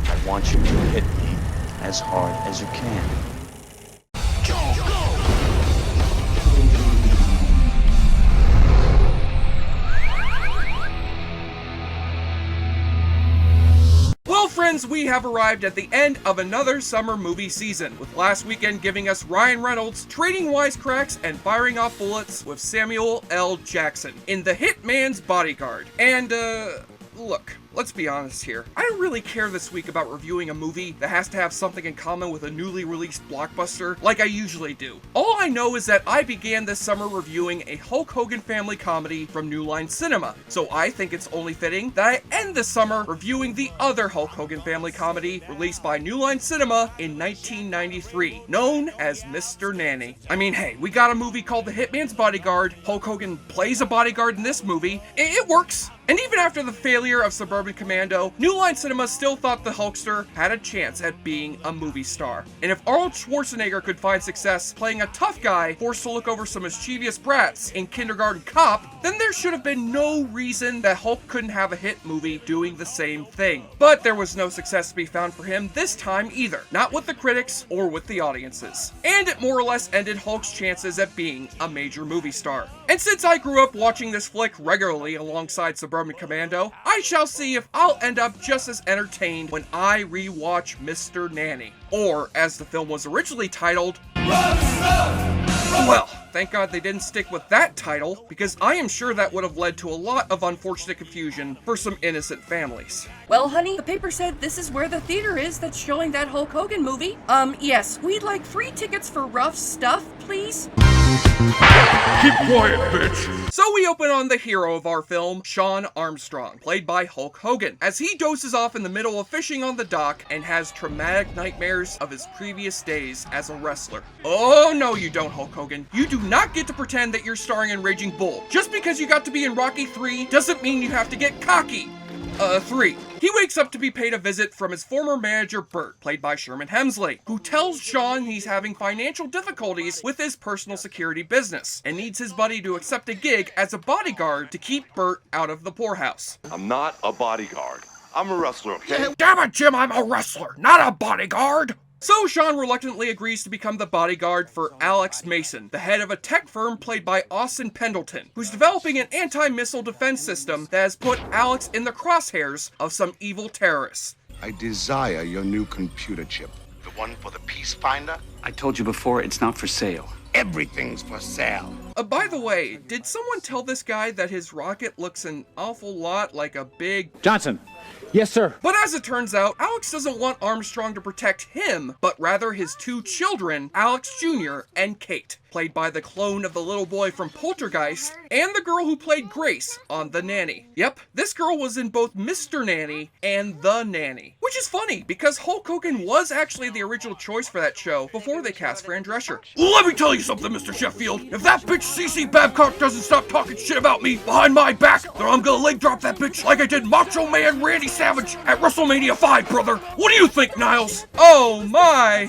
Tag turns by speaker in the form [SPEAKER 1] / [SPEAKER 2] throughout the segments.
[SPEAKER 1] I want you to hit me as hard as you can.
[SPEAKER 2] Well, friends, we have arrived at the end of another summer movie season, with last weekend giving us Ryan Reynolds trading wisecracks and firing off bullets with Samuel L. Jackson in The Hitman's Bodyguard. And, look, let's be honest here. I don't really care this week about reviewing a movie that has to have something in common with a newly released blockbuster like I usually do. All I know is that I began this summer reviewing a Hulk Hogan family comedy from New Line Cinema, so I think it's only fitting that I end the summer reviewing the other Hulk Hogan family comedy released by New Line Cinema in 1993, known as Mr. Nanny. I mean, hey, we got a movie called The Hitman's Bodyguard. Hulk Hogan plays a bodyguard in this movie. It works. And even after the failure of Suburban Commando, New Line Cinema still thought the Hulkster had a chance at being a movie star. And if Arnold Schwarzenegger could find success playing a tough guy forced to look over some mischievous brats in Kindergarten Cop, then there should have been no reason that Hulk couldn't have a hit movie doing the same thing. But there was no success to be found for him this time either, not with the critics or with the audiences. And it more or less ended Hulk's chances at being a major movie star. And since I grew up watching this flick regularly alongside Suburban Commando, I shall see if I'll end up just as entertained when I rewatch Mr. Nanny. Or, as the film was originally titled, well, thank God they didn't stick with that title, because I am sure that would have led to a lot of unfortunate confusion for some innocent families.
[SPEAKER 3] Well, honey, the paper said this is where the theater is that's showing that Hulk Hogan movie. Yes, we'd like 3 tickets for Rough Stuff, please.
[SPEAKER 2] Keep quiet, bitch! So we open on the hero of our film, Shawn Armstrong, played by Hulk Hogan, as he dozes off in the middle of fishing on the dock and has traumatic nightmares of his previous days as a wrestler. Oh no you don't, Hulk Hogan. You do not get to pretend that you're starring in Raging Bull. Just because you got to be in Rocky 3 doesn't mean you have to get cocky. 3. He wakes up to be paid a visit from his former manager, Bert, played by Sherman Hemsley, who tells Shawn he's having financial difficulties with his personal security business, and needs his buddy to accept a gig as a bodyguard to keep Bert out of the poorhouse.
[SPEAKER 4] I'm not a bodyguard. I'm a wrestler, okay?
[SPEAKER 2] Damn it, Jim, I'm a wrestler, not a bodyguard! So Shawn reluctantly agrees to become the bodyguard for Alex Mason, the head of a tech firm played by Austin Pendleton, who's developing an anti-missile defense system that has put Alex in the crosshairs of some evil terrorists.
[SPEAKER 5] I desire your new computer chip.
[SPEAKER 4] The one for the Peace Finder?
[SPEAKER 1] I told you before, it's not for sale.
[SPEAKER 5] Everything's for sale.
[SPEAKER 2] By the way, did someone tell this guy that his rocket looks an awful lot like a big...
[SPEAKER 6] Johnson. Yes, sir.
[SPEAKER 2] But as it turns out, Alex doesn't want Armstrong to protect him, but rather his 2 children, Alex Jr. and Kate, played by the clone of the little boy from Poltergeist, and the girl who played Grace on The Nanny. Yep, this girl was in both Mr. Nanny and The Nanny. Which is funny, because Hulk Hogan was actually the original choice for that show before they cast Fran Drescher. Let me tell you something, Mr. Sheffield. If that bitch CC Babcock doesn't stop talking shit about me behind my back, then I'm gonna leg drop that bitch like I did Macho Man Randy Savage at WrestleMania 5, brother. What do you think, Niles? Oh my!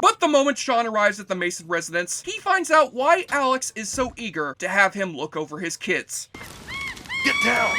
[SPEAKER 2] But the moment Shawn arrives at the Mason residence, he finds out why Alex is so eager to have him look over his kids.
[SPEAKER 4] Get down!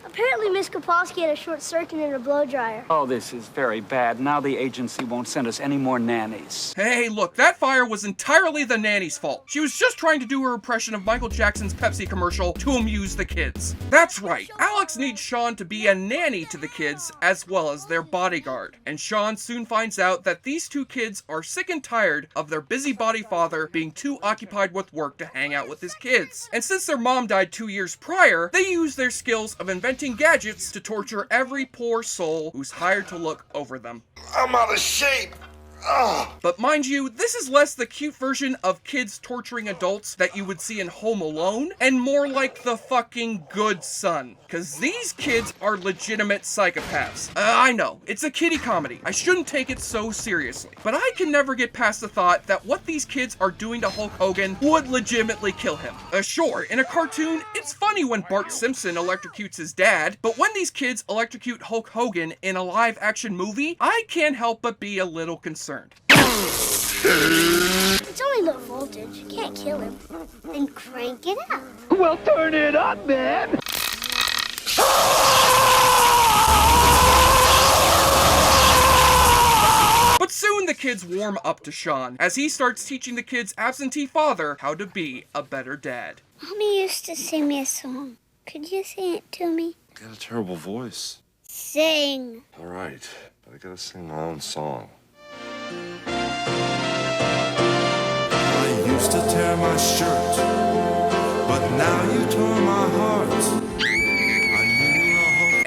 [SPEAKER 7] Apparently Miss Kapowski had a short circuit in her blow dryer.
[SPEAKER 1] Oh, this is very bad. Now the agency won't send us any more nannies.
[SPEAKER 2] Hey, look, that fire was entirely the nanny's fault. She was just trying to do her impression of Michael Jackson's Pepsi commercial to amuse the kids. That's right, Alex needs Shawn to be a nanny to the kids as well as their bodyguard. And Shawn soon finds out that these 2 kids are sick and tired of their busybody father being too occupied with work to hang out with his kids. And since their mom died 2 years prior, they use their skills of inventing gadgets to torture every poor soul who's hired to look over them.
[SPEAKER 4] I'm out of shape.
[SPEAKER 2] But mind you, this is less the cute version of kids torturing adults that you would see in Home Alone, and more like The Fucking Good Son. Cause these kids are legitimate psychopaths. I know, it's a kiddie comedy. I shouldn't take it so seriously. But I can never get past the thought that what these kids are doing to Hulk Hogan would legitimately kill him. Sure, in a cartoon, it's funny when Bart Simpson electrocutes his dad, but when these kids electrocute Hulk Hogan in a live-action movie, I can't help but be a little concerned.
[SPEAKER 7] It's only low voltage. You can't kill him. Then crank it up.
[SPEAKER 6] Well, turn it up, man.
[SPEAKER 2] kids warm up to Sean as he starts teaching the kids' absentee father how to be a better dad.
[SPEAKER 7] Mommy used to sing me a song. Could you sing it to me?
[SPEAKER 6] You got a terrible voice.
[SPEAKER 7] Sing.
[SPEAKER 6] All right, but I gotta sing my own song.
[SPEAKER 8] I used to tear my shirt, but now you tore my heart.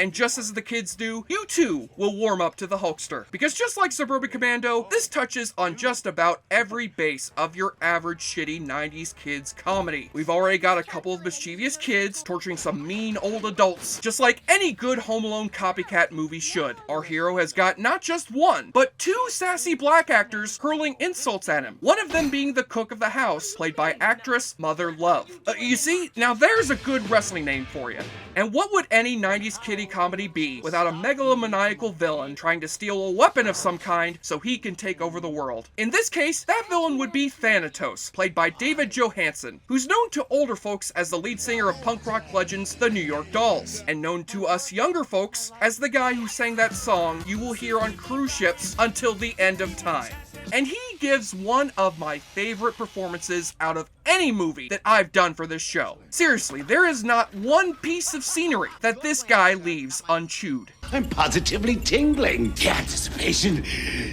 [SPEAKER 2] And just as the kids do, you too will warm up to the Hulkster. Because just like Suburban Commando, this touches on just about every base of your average shitty 90s kids comedy. We've already got a couple of mischievous kids torturing some mean old adults, just like any good Home Alone copycat movie should. Our hero has got not just one, but two sassy black actors hurling insults at him. One of them being the cook of the house, played by actress Mother Love. You see, now there's a good wrestling name for you. And what would any 90s kiddie comedy be without a megalomaniacal villain trying to steal a weapon of some kind so he can take over the world? In this case, that villain would be Thanatos, played by David Johansen, who's known to older folks as the lead singer of punk rock legends the New York Dolls, and known to us younger folks as the guy who sang that song you will hear on cruise ships until the end of time. And he gives one of my favorite performances out of any movie that I've done for this show. Seriously, there is not one piece of scenery that this guy leaves unchewed.
[SPEAKER 5] I'm positively tingling. The anticipation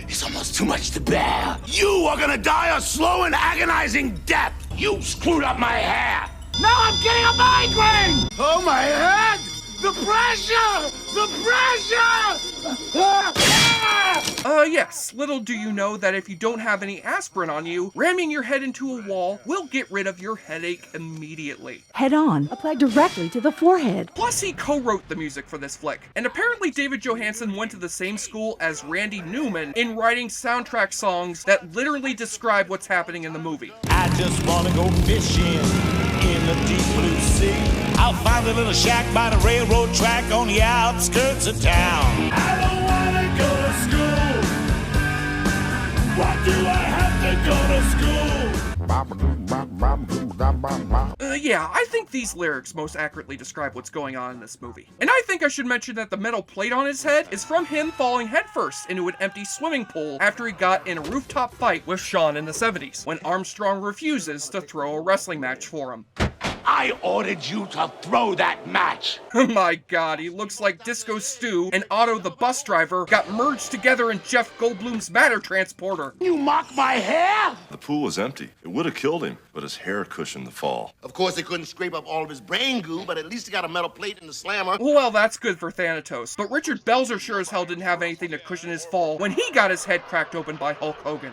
[SPEAKER 5] is almost too much to bear. You are gonna die a slow and agonizing death. You screwed up my hair. Now I'm getting a migraine. Oh, my head! The pressure! The pressure!
[SPEAKER 2] Yes, little do you know that if you don't have any aspirin on you, ramming your head into a wall will get rid of your headache immediately.
[SPEAKER 9] Head on, applied directly to the forehead.
[SPEAKER 2] Plus, he co-wrote the music for this flick. And apparently David Johansen went to the same school as Randy Newman in writing soundtrack songs that literally describe what's happening in the movie.
[SPEAKER 10] I just wanna go fishing in the deep blue sea. I'll find a little shack by the railroad track on the outskirts of town. I don't wanna go to school. Why do I have to go to school?
[SPEAKER 2] Yeah, I think these lyrics most accurately describe what's going on in this movie. And I think I should mention that the metal plate on his head is from him falling headfirst into an empty swimming pool after he got in a rooftop fight with Sean in the 70s, when Armstrong refuses to throw a wrestling match for him.
[SPEAKER 5] I ordered you to throw that match.
[SPEAKER 2] My god, he looks like Disco Stu and Otto the bus driver got merged together in Jeff Goldblum's matter transporter.
[SPEAKER 5] You mock my hair?
[SPEAKER 6] The pool was empty. It would have killed him, but his hair cushioned the fall.
[SPEAKER 4] Of course, they couldn't scrape up all of his brain goo, but at least he got a metal plate in the slammer.
[SPEAKER 2] Well, that's good for Thanatos, but Richard Belzer sure as hell didn't have anything to cushion his fall when he got his head cracked open by Hulk Hogan.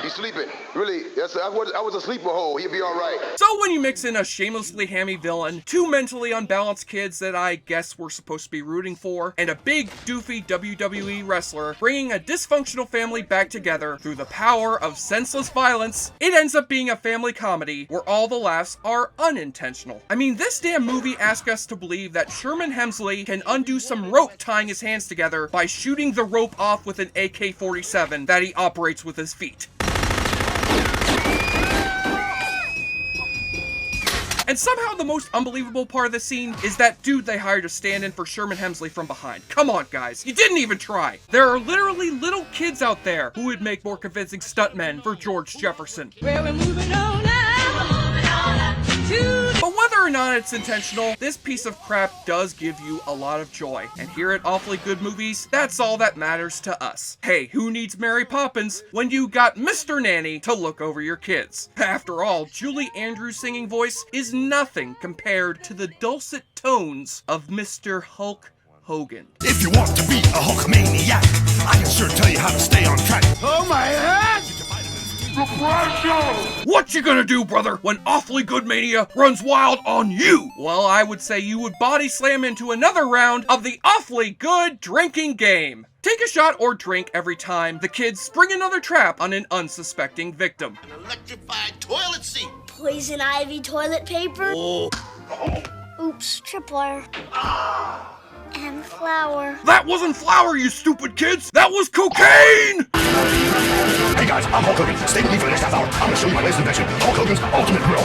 [SPEAKER 4] He's sleeping. Really, I was a sleeper hole. He'll be all right.
[SPEAKER 2] So when you mix in a shamelessly hammy villain, two mentally unbalanced kids that I guess we're supposed to be rooting for, and a big, doofy WWE wrestler bringing a dysfunctional family back together through the power of senseless violence, it ends up being a family comedy where all the laughs are unintentional. I mean, this damn movie asks us to believe that Sherman Hemsley can undo some rope tying his hands together by shooting the rope off with an AK-47 that he operates with his feet. And somehow the most unbelievable part of the scene is that dude they hired to stand in for Sherman Hemsley from behind. Come on, guys. You didn't even try. There are literally little kids out there who would make more convincing stuntmen for George Jefferson.
[SPEAKER 3] Well, we're moving on up to...
[SPEAKER 2] But whether or not it's intentional, this piece of crap does give you a lot of joy. And here at Awfully Good Movies, that's all that matters to us. Hey, who needs Mary Poppins when you got Mr. Nanny to look over your kids? After all, Julie Andrews' singing voice is nothing compared to the dulcet tones of Mr. Hulk Hogan.
[SPEAKER 8] If you want to be a Hulkamaniac, I can sure tell you how to stay on track.
[SPEAKER 5] Oh, my head!
[SPEAKER 2] What you gonna do, brother, when Awfully Good Mania runs wild on you? Well, I would say you would body slam into another round of the Awfully Good drinking game. Take a shot or drink every time the kids spring another trap on an unsuspecting victim.
[SPEAKER 4] An electrified toilet seat.
[SPEAKER 7] Poison ivy toilet paper.
[SPEAKER 4] Oh.
[SPEAKER 7] Oops, tripwire. And flour.
[SPEAKER 2] That wasn't flour, you stupid kids! That was cocaine!
[SPEAKER 5] guys, I'm Hulk Hogan. Stay with me for the next half hour. I'm gonna show you my latest invention, Hulk Hogan's Ultimate Grill.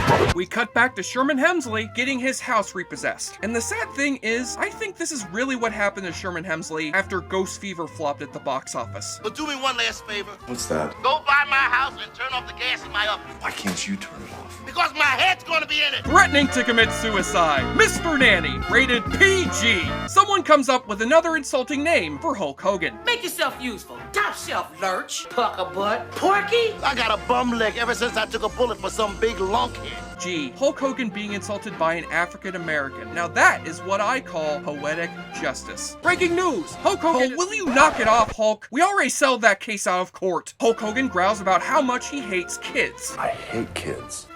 [SPEAKER 5] Brother.
[SPEAKER 2] We cut back to Sherman Hemsley getting his house repossessed. And the sad thing is, I think this is really what happened to Sherman Hemsley after Ghost Fever flopped at the box office.
[SPEAKER 4] But do me one last favor.
[SPEAKER 6] What's that?
[SPEAKER 4] Go by my house and turn off the gas in my oven.
[SPEAKER 6] Why can't you turn it off?
[SPEAKER 4] Because my head's gonna be in it.
[SPEAKER 2] Threatening to commit suicide, Mr. Nanny, rated PG. Someone comes up with another insulting name for Hulk Hogan.
[SPEAKER 11] Make yourself useful. Top shelf, lurch, pucker butt, porky.
[SPEAKER 4] I got a bum leg ever since I took a bullet for some big lunkhead.
[SPEAKER 2] G. Hulk Hogan being insulted by an African American. Now that is what I call poetic justice. Breaking news! Hulk Hogan, will you knock it off, Hulk? We already settled that case out of court. Hulk Hogan growls about how much he hates kids.
[SPEAKER 6] I hate kids.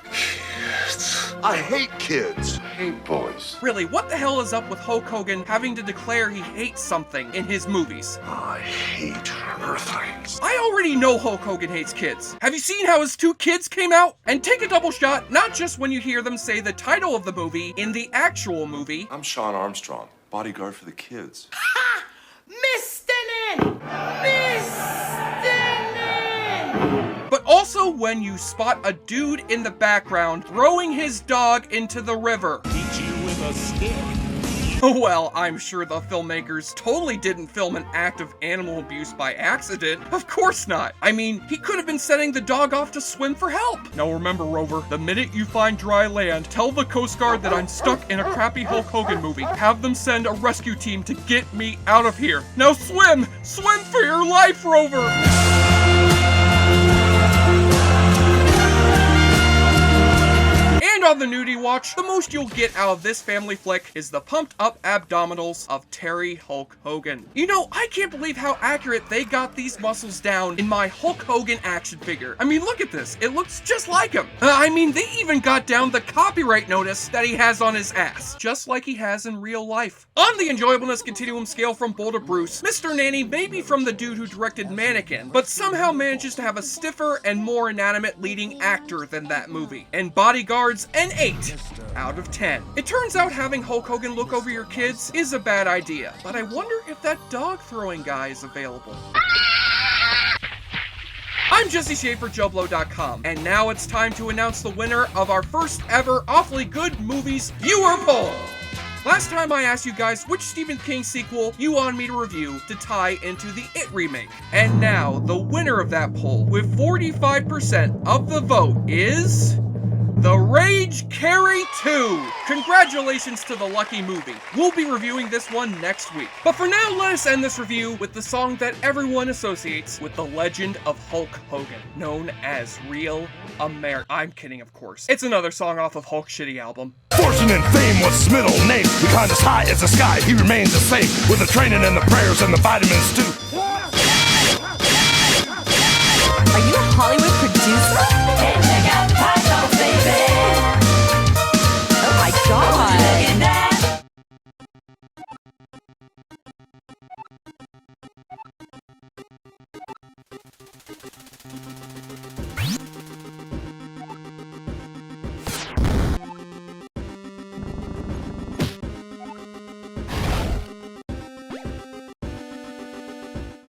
[SPEAKER 5] I hate kids. I hate boys.
[SPEAKER 2] Really, what the hell is up with Hulk Hogan having to declare he hates something in his movies?
[SPEAKER 6] I hate Earthlings.
[SPEAKER 2] I already know Hulk Hogan hates kids. Have you seen how his 2 kids came out? And take a double shot, not just when you hear them say the title of the movie in the actual movie.
[SPEAKER 6] I'm Sean Armstrong, bodyguard for the kids.
[SPEAKER 11] Ha! Mr. Nanny! Mr. Nanny!
[SPEAKER 2] But also when you spot a dude in the background throwing his dog into the river.
[SPEAKER 10] Beat you with a stick.
[SPEAKER 2] Well, I'm sure the filmmakers totally didn't film an act of animal abuse by accident. Of course not. I mean, he could have been sending the dog off to swim for help. Now remember, Rover, the minute you find dry land, tell the Coast Guard that I'm stuck in a crappy Hulk Hogan movie. Have them send a rescue team to get me out of here. Now swim! Swim for your life, Rover! And on the nudie watch, the most you'll get out of this family flick is the pumped up abdominals of Terry Hulk Hogan. You know, I can't believe how accurate they got these muscles down in my Hulk Hogan action figure. I mean, look at this. It looks just like him. I mean, they even got down the copyright notice that he has on his ass, just like he has in real life. On the enjoyableness continuum scale from Bull to Bruce, Mr. Nanny may be from the dude who directed Mannequin, but somehow manages to have a stiffer and more inanimate leading actor than that movie. And Bodyguard's an 8 out of 10. It turns out having Hulk Hogan look over your kids is a bad idea, but I wonder if that dog throwing guy is available. I'm Jesse Shea for JoBlo.com, and now it's time to announce the winner of our first ever Awfully Good Movies viewer poll. Last time I asked you guys which Stephen King sequel you wanted me to review to tie into the It remake. And now, the winner of that poll, with 45% of the vote, is The Rage Carry 2. Congratulations to the lucky movie. We'll be reviewing this one next week. But for now, let us end this review with the song that everyone associates with the legend of Hulk Hogan, known as Real America. I'm kidding, of course. It's another song off of Hulk's shitty album.
[SPEAKER 5] Fortune and fame was his middle name. We climbed as high as the sky, he remains the same. With the training and the prayers and the vitamins too.